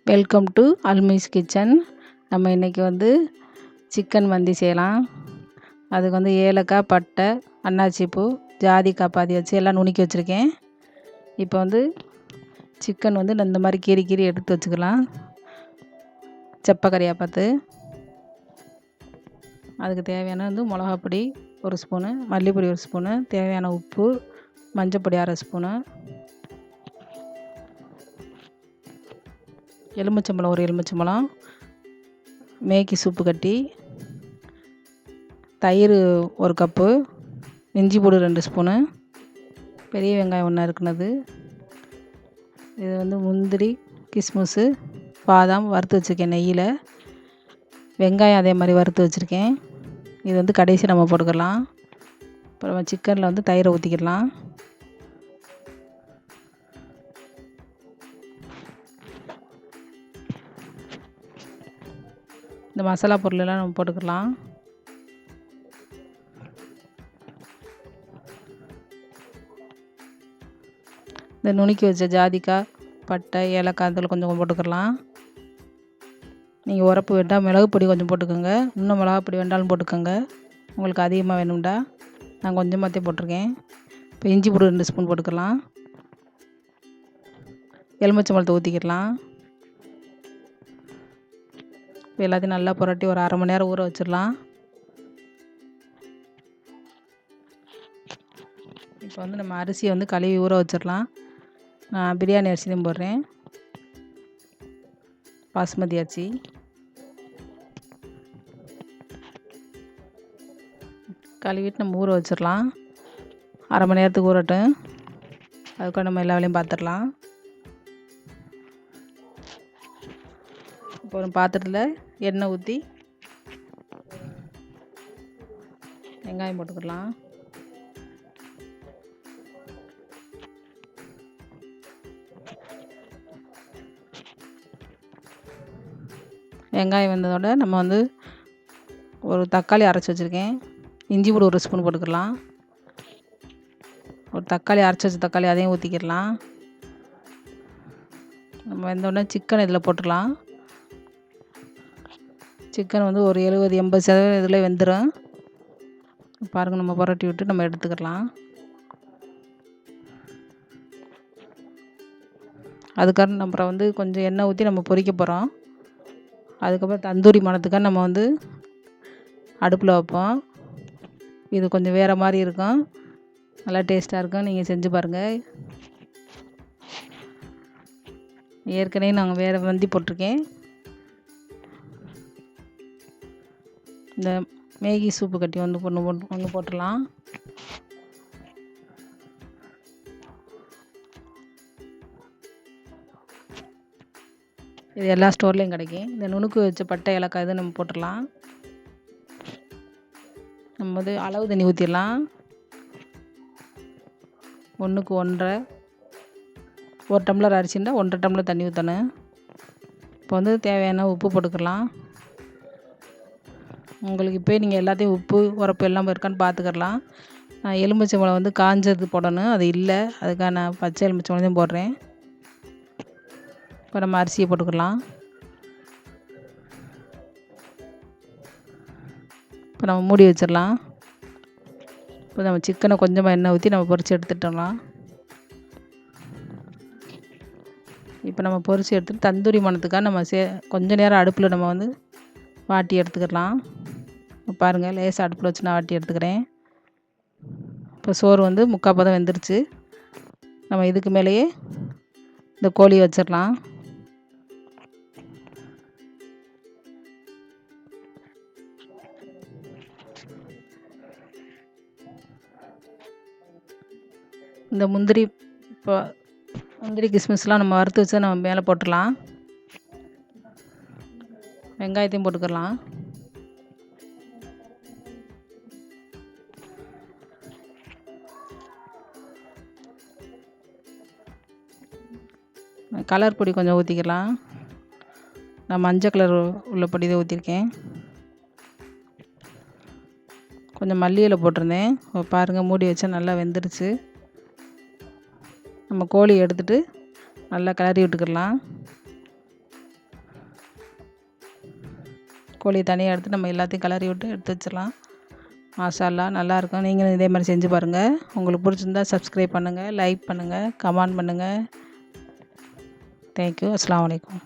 Welcome to அல்மிஸ் kitchen. நம்ம இன்றைக்கி chicken மந்தி செய்யலாம். அதுக்கு ஏலக்காய், பட்டை, அன்னாச்சிப்பூ, ஜாதிக்காய் பாதி வச்சு எல்லாம் நுணுக்கி வச்சுருக்கேன். இப்போ சிக்கன் நான் இந்த மாதிரி கீறி எடுத்து வச்சுக்கலாம், செப்பக்கறியாக பார்த்து. அதுக்கு தேவையான மிளகாப்பொடி 1 ஸ்பூனு, மல்லிப்பொடி 1 ஸ்பூனு, தேவையான உப்பு, மஞ்சப்பொடி 1/2 ஸ்பூனு, எலுமிச்சம்பழம் 1 எலுமிச்சம்பழம், மேகி சூப்பு கட்டி, தயிர் 1 கப்பு, இஞ்சி பூண்டு 2 ஸ்பூனு, பெரிய வெங்காயம் 1 நறுக்குனது. இது முந்திரி, கிஸ்மிஸ்ஸு, பாதாம் வறுத்து வச்சுருக்கேன் நெய்யில். வெங்காயம் அதே மாதிரி வறுத்து வச்சுருக்கேன். இது கடைசி நம்ம போட்டுக்கலாம். அப்புறம் சிக்கனில் தயிரை ஊற்றிக்கிடலாம். இந்த மசாலா பொருளெல்லாம் நம்ம போட்டுக்கலாம். இந்த நுணுக்கி வச்ச ஜாதிக்காய், பட்டை, ஏலக்காய் அதில் கொஞ்சம் போட்டுக்கலாம். நீங்கள் உரப்பு வேண்டாம் மிளகு பொடி கொஞ்சம் போட்டுக்கோங்க, இன்னும் மிளகா பொடி வேண்டாலும் போட்டுக்கோங்க, உங்களுக்கு அதிகமாக வேணும்டா. நான் கொஞ்சமாகத்தே போட்டிருக்கேன். இப்போ இஞ்சி பூண்டு 2 ஸ்பூன் போட்டுக்கலாம். எலுமிச்சம்பழத்தை ஊற்றிக்கிடலாம். இப்போ எல்லாத்தையும் நல்லா புரட்டி ஒரு 1/2 மணி நேரம் ஊற வச்சிடலாம். இப்போ நம்ம அரிசியை கழுவி ஊற வச்சிடலாம். நான் பிரியாணி அரிசி தான் போடுறேன், பாஸ்மதி அரிசி. கழுவிட்டு நம்ம ஊற வச்சிடலாம். 1/2 மணி நேரத்துக்கு ஊறட்டும். அதுக்கு நம்ம எல்லா வேலையும் பார்த்துடலாம். இப்போ ஒரு பாத்திரத்தில் எண்ணெய் ஊற்றி வெங்காயம் போட்டுக்கலாம். வெங்காயம் வந்ததோட நம்ம ஒரு தக்காளி அரைச்சி வச்சுருக்கேன். இஞ்சி பூண்டு 1 ஸ்பூன் போட்டுக்கலாம். ஒரு தக்காளி அரைச்சி வச்ச தக்காளி அதையும் ஊற்றிக்கிடலாம். நம்ம வெந்தோடனே சிக்கன் இதில் போட்டுடலாம். சிக்கன் ஒரு 70-80% இதில் வெந்துடும். பாருங்கள், நம்ம புரட்டி விட்டு நம்ம எடுத்துக்கலாம். அதுக்காக அப்புறம் கொஞ்சம் எண்ணெய் ஊற்றி நம்ம பொரிக்க போகிறோம். அதுக்கப்புறம் தந்தூரி மணத்துக்காக நம்ம அடுப்பில் வைப்போம். இது கொஞ்சம் வேறு மாதிரி இருக்கும், நல்லா டேஸ்ட்டாக இருக்கும். நீங்கள் செஞ்சு பாருங்கள். ஏற்கனவே நாங்கள் வேறு மந்தி போட்டிருக்கேன். இந்த மேகி சூப்பு கட்டி ஒன்று போட்டுடலாம். இது எல்லா ஸ்டோர்லேயும் கிடைக்கும். இந்த நுணுக்கு வச்ச பட்டை, ஏலக்காய் இது நம்ம போட்டுடலாம். நம்ம அளவு தண்ணி ஊற்றிடலாம். 1க்கு 1.5. 1 டம்ளர் அரிசின்னா 1.5 டம்ளர் தண்ணி ஊற்றணும். இப்போ தேவையான உப்பு போட்டுக்கலாம். உங்களுக்கு இப்போ நீங்கள் எல்லாத்தையும் உப்பு உரப்பு எல்லாம் இருக்கான்னு பார்த்துக்கலாம். நான் எலுமிச்சம்பழம் காஞ்சது போடணும், அது இல்லை, அதுக்காக நான் பச்சை எலுமிச்சம்பழம் தான் போடுறேன். இப்போ நம்ம அரிசியை போட்டுக்கலாம். இப்போ நம்ம மூடி வச்சிடலாம். இப்போ நம்ம சிக்கனை கொஞ்சமாக எண்ணெய் ஊற்றி நம்ம பொரித்து எடுத்துட்டோம்லாம். இப்போ நம்ம பொரித்து எடுத்துட்டு தந்தூரி மணத்துக்காக நம்ம கொஞ்சம் நேரம் அடுப்பில் நம்ம வாட்டி எடுத்துக்கலாம். பாருங்கள், லேசாக அடுப்பில் வச்சு நான் வாட்டி எடுத்துக்கிறேன். இப்போ சோறு 3/4 பதம் வெந்துருச்சு. நம்ம இதுக்கு மேலேயே இந்த கோழி வச்சிடலாம். இந்த முந்திரி கிஸ்மிஸ்லாம் நம்ம வறுத்து வச்சு நம்ம மேலே போட்டுடலாம். வெங்காயத்தையும் போட்டுக்கலாம். கலர் பொடி கொஞ்சம் ஊற்றிக்கலாம். நான் மஞ்சள் கலர் உள்ள பொடி தான் ஊற்றிருக்கேன். கொஞ்சம் மல்லி இலை போட்டிருந்தேன். பாருங்கள், மூடி வச்சா நல்லா வெந்துருச்சு. நம்ம கோழி எடுத்துகிட்டு நல்லா கிளறி விட்டுக்கிடலாம். கோழியை தனியாக எடுத்து நம்ம எல்லாத்தையும் கிளறி விட்டு எடுத்து வச்சிடலாம். மாஷா அல்லாஹ் நல்லாயிருக்கும். நீங்களும் இதே மாதிரி செஞ்சு பாருங்கள். உங்களுக்கு பிடிச்சிருந்தா சப்ஸ்கிரைப் பண்ணுங்கள், லைக் பண்ணுங்கள், கமெண்ட் பண்ணுங்கள். தேங்க்யூ. அஸ்ஸலாமு அலைக்கும்.